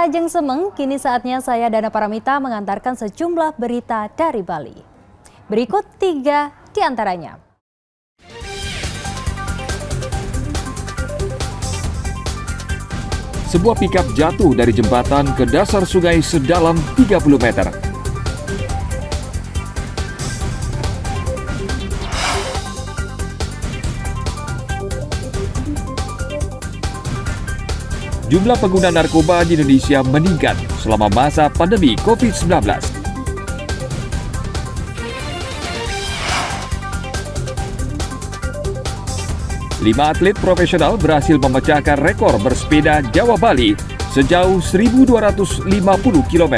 Ajeng Semeng, kini saatnya saya Dana Paramita mengantarkan sejumlah berita dari Bali. Berikut 3 di antaranya. Sebuah pikap jatuh dari jembatan ke dasar sungai sedalam 30 meter. Jumlah pengguna narkoba di Indonesia meningkat selama masa pandemi COVID-19. Lima atlet profesional berhasil memecahkan rekor bersepeda Jawa Bali sejauh 1.250 km.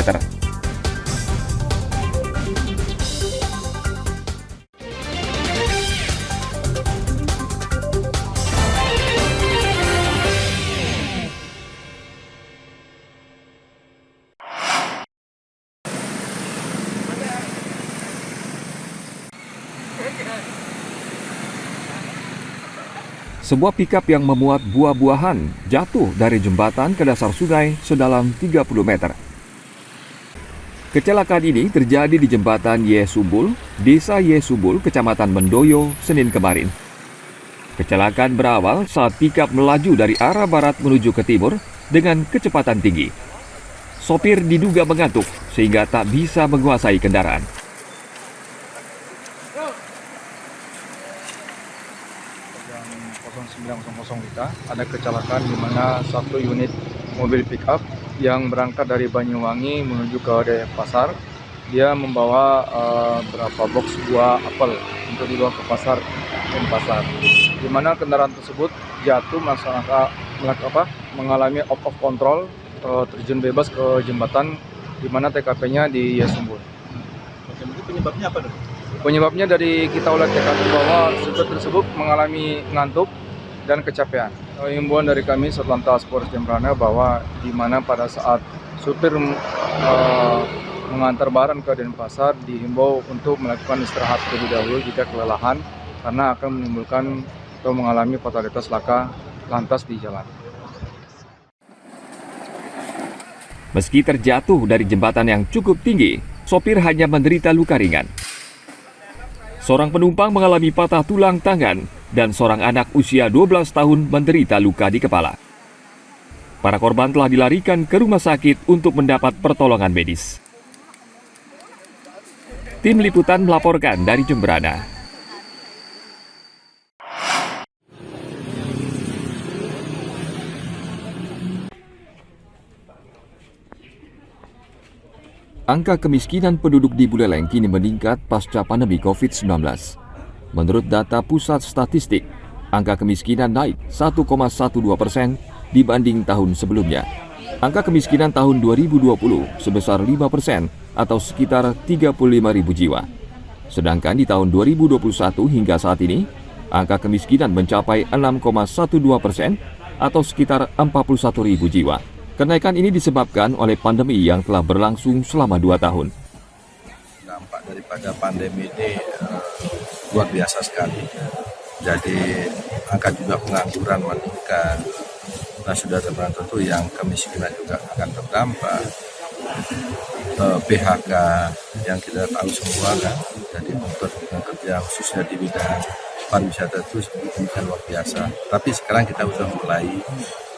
Sebuah pikap yang memuat buah-buahan jatuh dari jembatan ke dasar sungai sedalam 30 meter. Kecelakaan ini terjadi di jembatan Yesumbul, Desa Yesumbul, Kecamatan Mendoyo, Senin kemarin. Kecelakaan berawal saat pikap melaju dari arah barat menuju ke timur dengan kecepatan tinggi. Sopir diduga mengantuk sehingga tak bisa menguasai kendaraan. Jam 09.00 WITA ada kecelakaan di mana satu unit mobil pickup yang berangkat dari Banyuwangi menuju ke Denpasar. Dia membawa berapa box buah apel untuk dibawa ke pasar Denpasar. Di mana kendaraan tersebut jatuh mengalami out of control, terjun bebas ke jembatan di mana TKP-nya di Yesumbul. Penyebabnya apa dong? Penyebabnya dari kita oleh TKP bahwa supir tersebut mengalami ngantuk dan kecapean. Himbauan dari kami Satlantas Polres Jembrana bahwa di mana pada saat supir mengantar barang ke Denpasar dihimbau untuk melakukan istirahat terlebih dahulu jika kelelahan karena akan menimbulkan atau mengalami fatalitas laka lantas di jalan. Meski terjatuh dari jembatan yang cukup tinggi, sopir hanya menderita luka ringan. Seorang penumpang mengalami patah tulang tangan dan seorang anak usia 12 tahun menderita luka di kepala. Para korban telah dilarikan ke rumah sakit untuk mendapat pertolongan medis. Tim Liputan melaporkan dari Jembrana. Angka kemiskinan penduduk di Buleleng kini meningkat pasca pandemi COVID-19. Menurut data Pusat Statistik, angka kemiskinan naik 1,12% dibanding tahun sebelumnya. Angka kemiskinan tahun 2020 sebesar 5% atau sekitar 35.000 jiwa. Sedangkan di tahun 2021 hingga saat ini, angka kemiskinan mencapai 6,12% atau sekitar 41.000 jiwa. Kenaikan ini disebabkan oleh pandemi yang telah berlangsung selama 2 tahun. Dampak daripada pandemi ini luar biasa sekali. Jadi angka juga pengangguran meningkat. Nah, sudah tentu yang kemiskinan juga akan terdampak. PHK yang kita tahu semua kan. Jadi untuk pekerja khususnya di bidang pariwisata itu bukan luar biasa. Tapi sekarang kita sudah mulai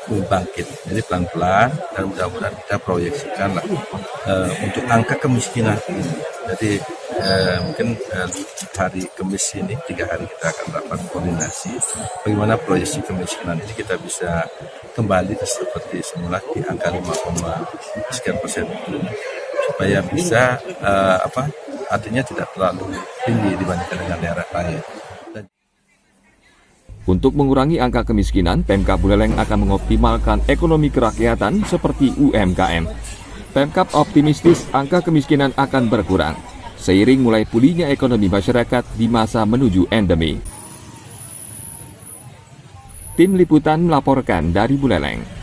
bangkit, jadi pelan-pelan dan mudah-mudahan kita proyeksikan untuk angka kemiskinan ini. Jadi mungkin hari Kamis ini 3 hari kita akan dapat koordinasi bagaimana proyeksi kemiskinan ini kita bisa kembali seperti semula di angka 5,sekian% supaya bisa artinya tidak terlalu tinggi dibandingkan dengan daerah lain. Untuk mengurangi angka kemiskinan, Pemkab Buleleng akan mengoptimalkan ekonomi kerakyatan seperti UMKM. Pemkab optimistis angka kemiskinan akan berkurang, seiring mulai pulihnya ekonomi masyarakat di masa menuju endemi. Tim Liputan melaporkan dari Buleleng.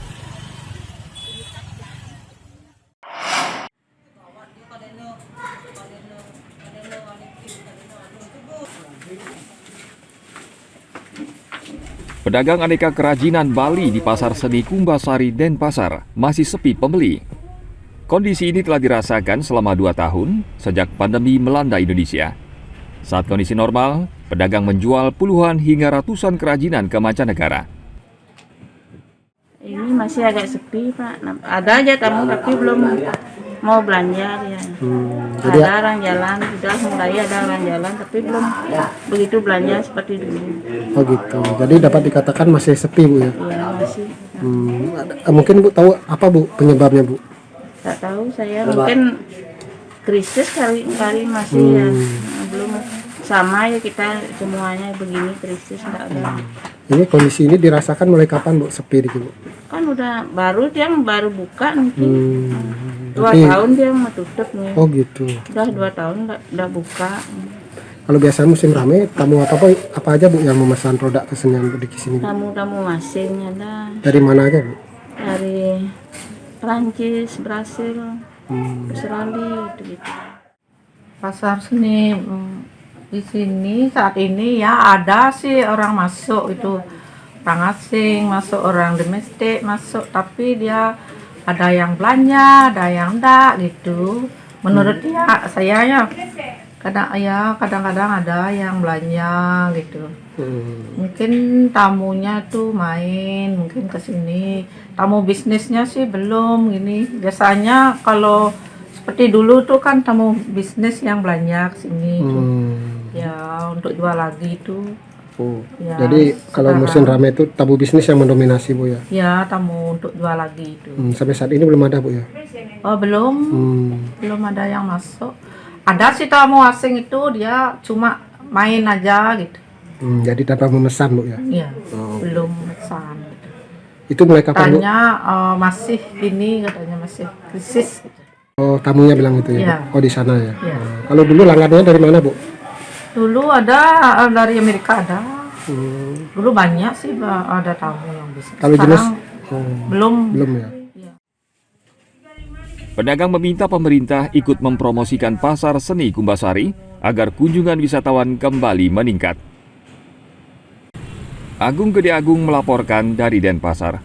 Pedagang aneka kerajinan Bali di Pasar Seni Kumbasari, Denpasar masih sepi pembeli. Kondisi ini telah dirasakan selama 2 tahun sejak pandemi melanda Indonesia. Saat kondisi normal, pedagang menjual puluhan hingga ratusan kerajinan ke mancanegara. Ini masih agak sepi, Pak. Ada aja tamu tapi belum mau belanja dia. Jadi Ada orang jalan, sudah mulai ada orang jalan tapi belum begitu belanja seperti dulu. oh gitu. Jadi dapat dikatakan masih sepi Bu ya. Ya masih. Mungkin Bu tahu apa Bu penyebabnya Bu? Tak tahu saya mungkin krisis kali masih ya. Belum sama ya kita semuanya begini krisis enggak ada. Ini kondisi ini dirasakan mulai kapan Bu sepi di Bu? Kan udah baru buka mungkin. 2 Tapi- tahun dia mau tutup nih. Oh gitu. Udah 2 tahun udah buka. Kalau biasa musim ramai, tamu apa aja Bu yang memesan produk kesenian Bu di sini? Bu? Tamu-tamu asing ada Dari mana aja Bu? dari Perancis, Brasil, Australia gitu. Pasar seni di sini saat ini ya ada sih orang masuk itu, orang asing masuk, orang domestik masuk, tapi dia ada yang belanja, ada yang enggak gitu. Menurut dia, saya ya kadang-kadang ada yang belanja gitu. Mungkin tamunya tuh main, mungkin ke sini. Tamu bisnisnya sih belum gini. Biasanya kalau seperti dulu tuh kan tamu bisnis yang belanja ke sini tuh. Ya untuk jual lagi tuh. Oh. Ya, Jadi kalau sekarang- musim ramai itu tamu bisnis yang mendominasi Bu ya. Ya tamu untuk jual lagi itu. Sampai saat ini belum ada Bu ya. Oh belum, belum ada yang masuk. Ada sih tamu asing itu dia cuma main aja gitu. Jadi tanpa memesan Bu ya. Iya, belum pesan. Itu mulai kapan Bu? Katanya masih ini, katanya masih krisis. Gitu. Oh, tamunya bilang itu ya. Iya. Bu? Oh, di sana ya. Iya. Kalau dulu langganannya dari mana Bu? Dulu ada dari Amerika ada. Dulu banyak sih ada tamu yang bisa. Kalau jenis Belum. belum ya. Pedagang meminta pemerintah ikut mempromosikan pasar seni Kumbasari agar kunjungan wisatawan kembali meningkat. Agung Gede Agung melaporkan dari Denpasar.